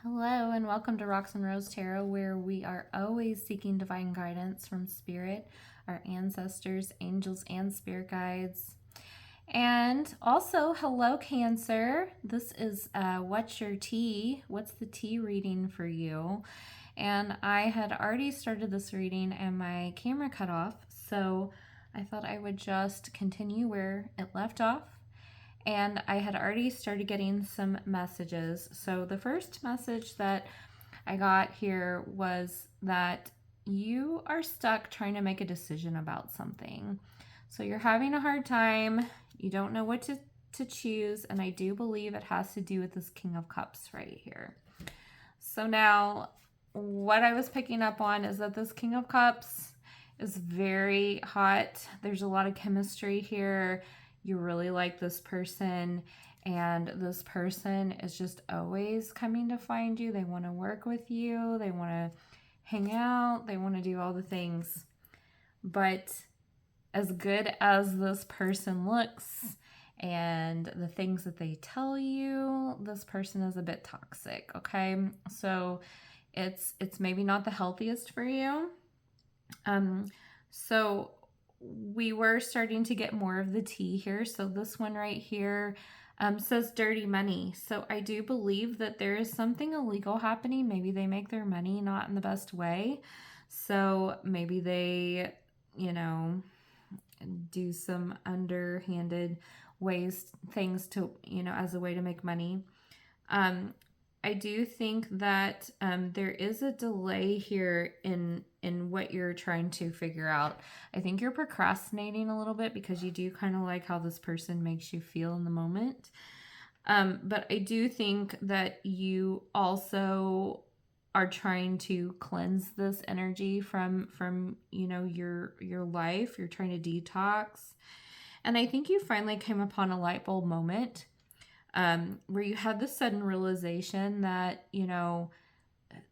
Hello, and welcome to Rocks and Rose Tarot, where we are always seeking divine guidance from Spirit, our ancestors, angels, and spirit guides. And also, hello, Cancer. This is What's Your Tea? What's the tea reading for you? And I had already started this reading and my camera cut off, so I thought I would just continue where it left off. And I had already started getting some messages. So the first message that I got here was that you are stuck trying to make a decision about something. So you're having a hard time. You don't know what to choose. And I do believe it has to do with this King of Cups right here. So now what I was picking up on is that this King of Cups is very hot. There's a lot of chemistry here. You really like this person, and this person is just always coming to find you. They want to work with you. They want to hang out. They want to do all the things. But as good as this person looks and the things that they tell you, this person is a bit toxic, okay? So it's maybe not the healthiest for you. So we were starting to get more of the tea here. So this one right here says dirty money. So I do believe that there is something illegal happening. Maybe they make their money not in the best way. So maybe they, do some underhanded things to, as a way to make money. I do think that there is a delay here in what you're trying to figure out. I think you're procrastinating a little bit because you do kind of like how this person makes you feel in the moment. But I do think that you also are trying to cleanse this energy from your life. You're trying to detox. And I think you finally came upon a light bulb moment where you had this sudden realization that,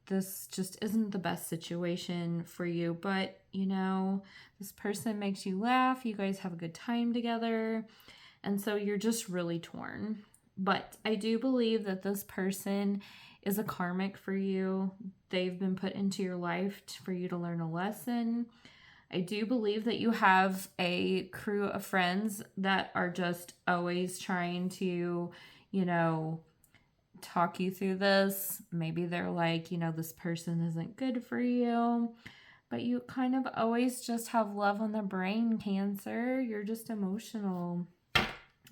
this just isn't the best situation for you, but, this person makes you laugh. You guys have a good time together. And so you're just really torn. But I do believe that this person is a karmic for you. They've been put into your life for you to learn a lesson. I do believe that you have a crew of friends that are just always trying to, talk you through this. Maybe they're like, this person isn't good for you. But you kind of always just have love on the brain, Cancer. You're just emotional.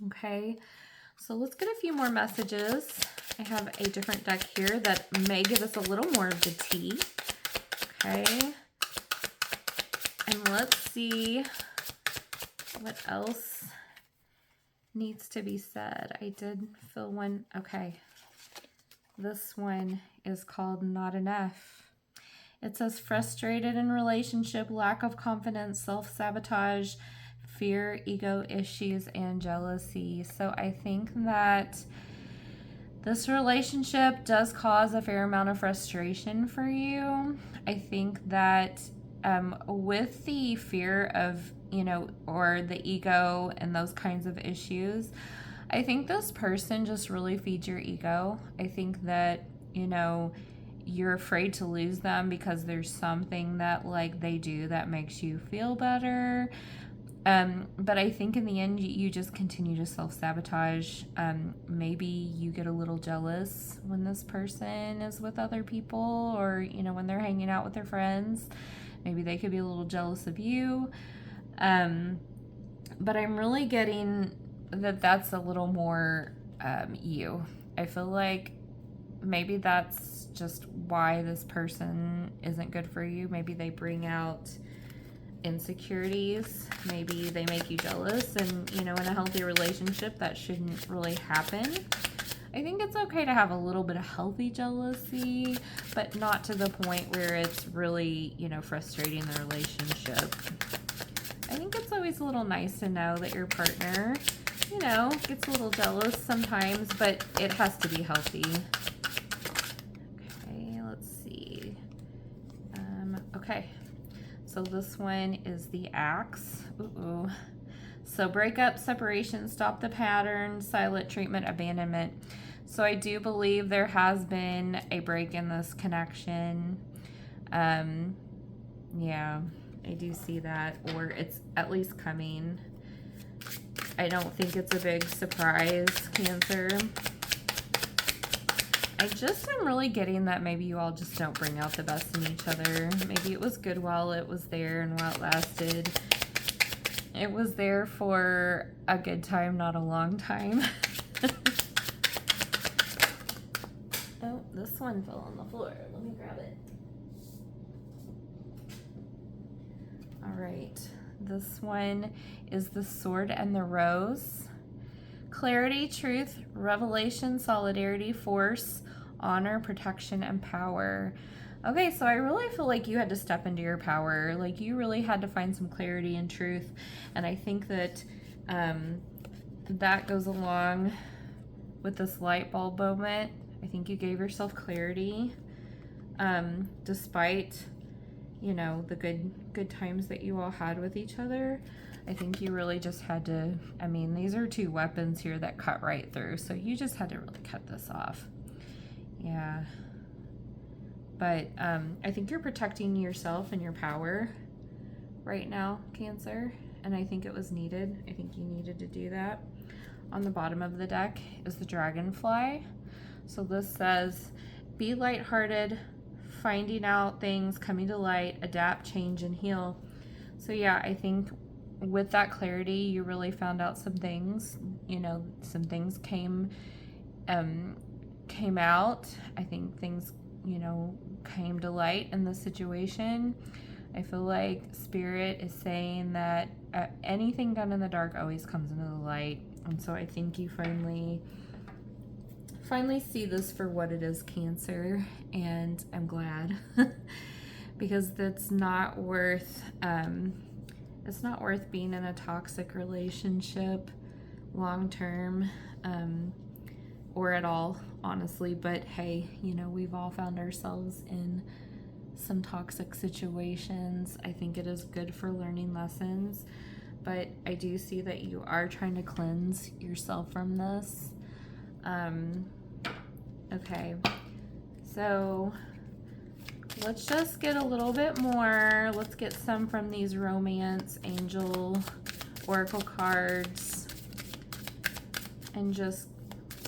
Okay. So let's get a few more messages. I have a different deck here that may give us a little more of the tea. Okay. And let's see what else needs to be said. I did fill one. Okay. This one is called Not Enough. It says frustrated in relationship, lack of confidence, self-sabotage, fear, ego issues, and jealousy. So I think that this relationship does cause a fair amount of frustration for you. I think that with the fear of, or the ego and those kinds of issues, I think this person just really feeds your ego. I think that, you're afraid to lose them because there's something that they do that makes you feel better. But I think in the end, you just continue to self-sabotage. Maybe you get a little jealous when this person is with other people, or, when they're hanging out with their friends. Maybe they could be a little jealous of you. But I'm really getting that that's a little more you. I feel like maybe that's just why this person isn't good for you. Maybe they bring out insecurities. Maybe they make you jealous, and in a healthy relationship that shouldn't really happen. I think it's okay to have a little bit of healthy jealousy, but not to the point where it's really, frustrating the relationship. I think it's always a little nice to know that your partner, gets a little jealous sometimes, but it has to be healthy. Okay, let's see. Okay. So this one is the Axe. Ooh. So breakup, separation, stop the pattern, silent treatment, abandonment. So I do believe there has been a break in this connection. Yeah, I do see that, or it's at least coming. I don't think it's a big surprise, Cancer. I just am really getting that maybe you all just don't bring out the best in each other. Maybe it was good while it was there and while it lasted. It was there for a good time, not a long time. Oh, this one fell on the floor. Let me grab it. All right, this one is the Sword and the Rose. Clarity, truth, revelation, solidarity, force, honor, protection, and power. Okay, so I really feel like you had to step into your power. Like you really had to find some clarity and truth. And I think that that goes along with this light bulb moment. I think you gave yourself clarity despite, you know, the good times that you all had with each other. I think you really just had to, I mean, these are two weapons here that cut right through. So you just had to really cut this off. Yeah. But I think you're protecting yourself and your power right now, Cancer. And I think it was needed. I think you needed to do that. On the bottom of the deck is the dragonfly. So this says, be lighthearted, finding out things, coming to light, adapt, change, and heal. So yeah, I think with that clarity, you really found out some things. You know, some things came out. I think things, you know, came to light in the situation. I feel like Spirit is saying that anything done in the dark always comes into the light. And so I think you finally see this for what it is, Cancer, and I'm glad because that's not worth it's not worth being in a toxic relationship long term, or at all, honestly. But hey, you know, we've all found ourselves in some toxic situations. I think it is good for learning lessons, but I do see that you are trying to cleanse yourself from this. Okay, so let's just get a little bit more. Let's get some from these romance angel oracle cards and just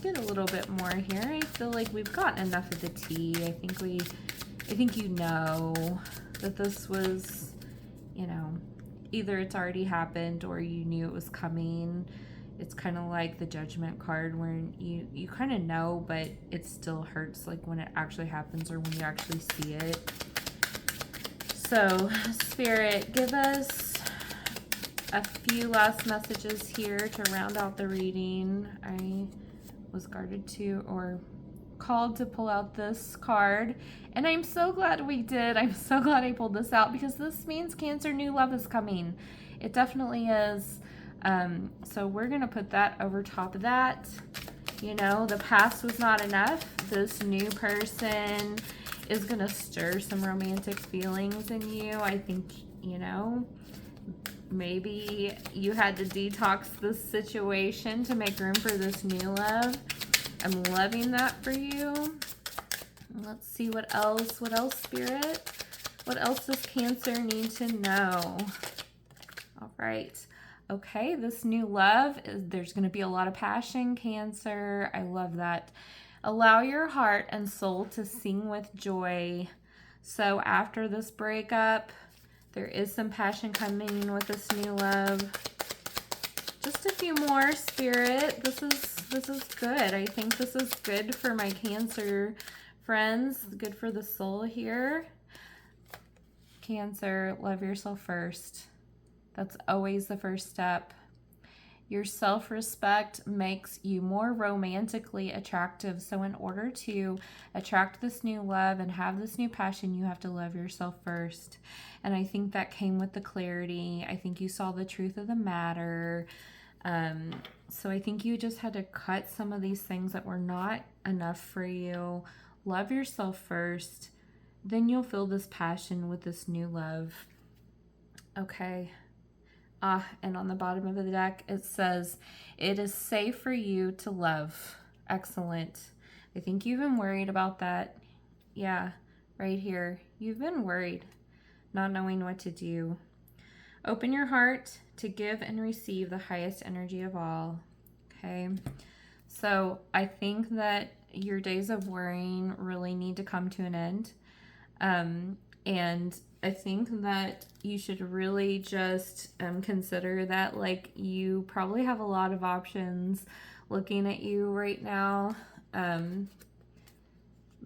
get a little bit more here. I feel like we've gotten enough of the tea. I think you know that this was, you know, either it's already happened or you knew it was coming. It's kind of like the Judgment card where you kind of know, but it still hurts like when it actually happens or when you actually see it. So, Spirit, give us a few last messages here to round out the reading. I was guarded to or called to pull out this card, and I'm so glad we did. I'm so glad I pulled this out because this means Cancer, new love is coming. It definitely is. So we're gonna put that over top of that. You know, the past was not enough. This new person is gonna stir some romantic feelings in you. I think, you know, maybe you had to detox this situation to make room for this new love. I'm loving that for you. Let's see what else. What else, Spirit? What else does Cancer need to know? All right. Okay, this new love, there's going to be a lot of passion, Cancer. I love that. Allow your heart and soul to sing with joy. So after this breakup, there is some passion coming with this new love. Just a few more, Spirit. This is good. I think this is good for my Cancer friends. Good for the soul here. Cancer, love yourself first. That's always the first step. Your self-respect makes you more romantically attractive. So in order to attract this new love and have this new passion, you have to love yourself first. And I think that came with the clarity. I think you saw the truth of the matter. So I think you just had to cut some of these things that were not enough for you. Love yourself first. Then you'll feel this passion with this new love. Okay. And on the bottom of the deck, it says, it is safe for you to love. Excellent. I think you've been worried about that. Yeah, right here. You've been worried, not knowing what to do. Open your heart to give and receive the highest energy of all. Okay. So I think that your days of worrying really need to come to an end. And I think that you should really just consider that, like, you probably have a lot of options looking at you right now.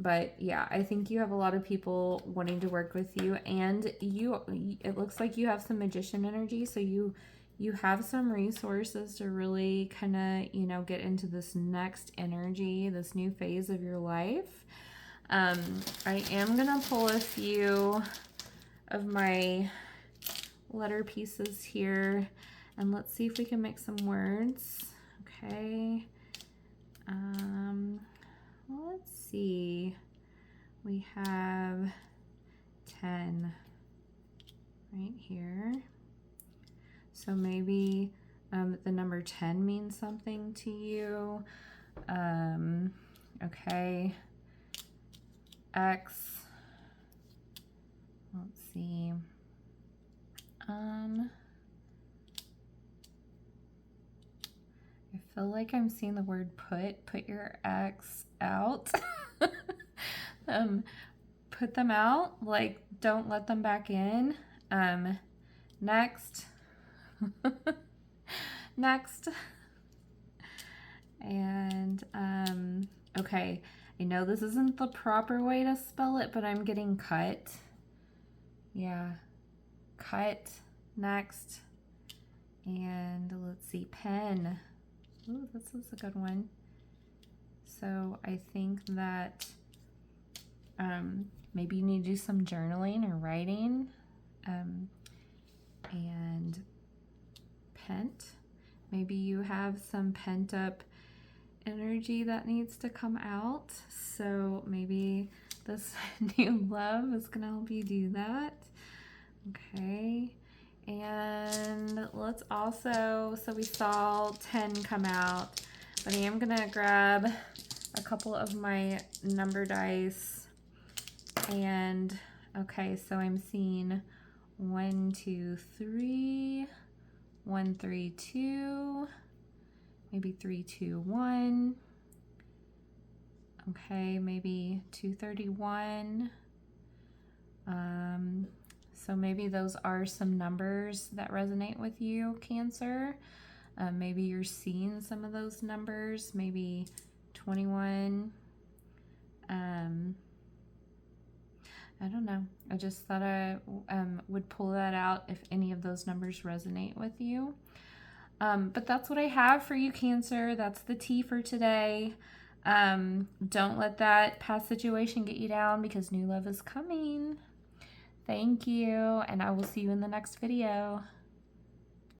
But yeah, I think you have a lot of people wanting to work with you, and it looks like you have some magician energy, so you have some resources to really kind of, you know, get into this next energy, this new phase of your life. I am gonna pull a few of my letter pieces here, and let's see if we can make some words. Okay. Let's see. We have 10 right here. So maybe the number 10 means something to you. Okay. X. Let's see. I feel like I'm seeing the word put your X out. Put them out, like, don't let them back in. Next. Next. And okay, I know this isn't the proper way to spell it, but I'm getting cut. Yeah, cut. Next. And let's see, pen. Ooh, this is a good one. So I think that maybe you need to do some journaling or writing. And pent. Maybe you have some pent up energy that needs to come out. So maybe this new love is going to help you do that. Okay. And let's also, so we saw 10 come out, but I am going to grab a couple of my number dice. And okay, so I'm seeing 1, 2, 3, 1, 3, 2, maybe 3, 2, 1. Okay, maybe 231. So maybe those are some numbers that resonate with you, Cancer. Maybe you're seeing some of those numbers, maybe 21. I don't know. I just thought I would pull that out if any of those numbers resonate with you. But that's what I have for you, Cancer. That's the tea for today. Don't let that past situation get you down, because new love is coming. Thank you, and I will see you in the next video.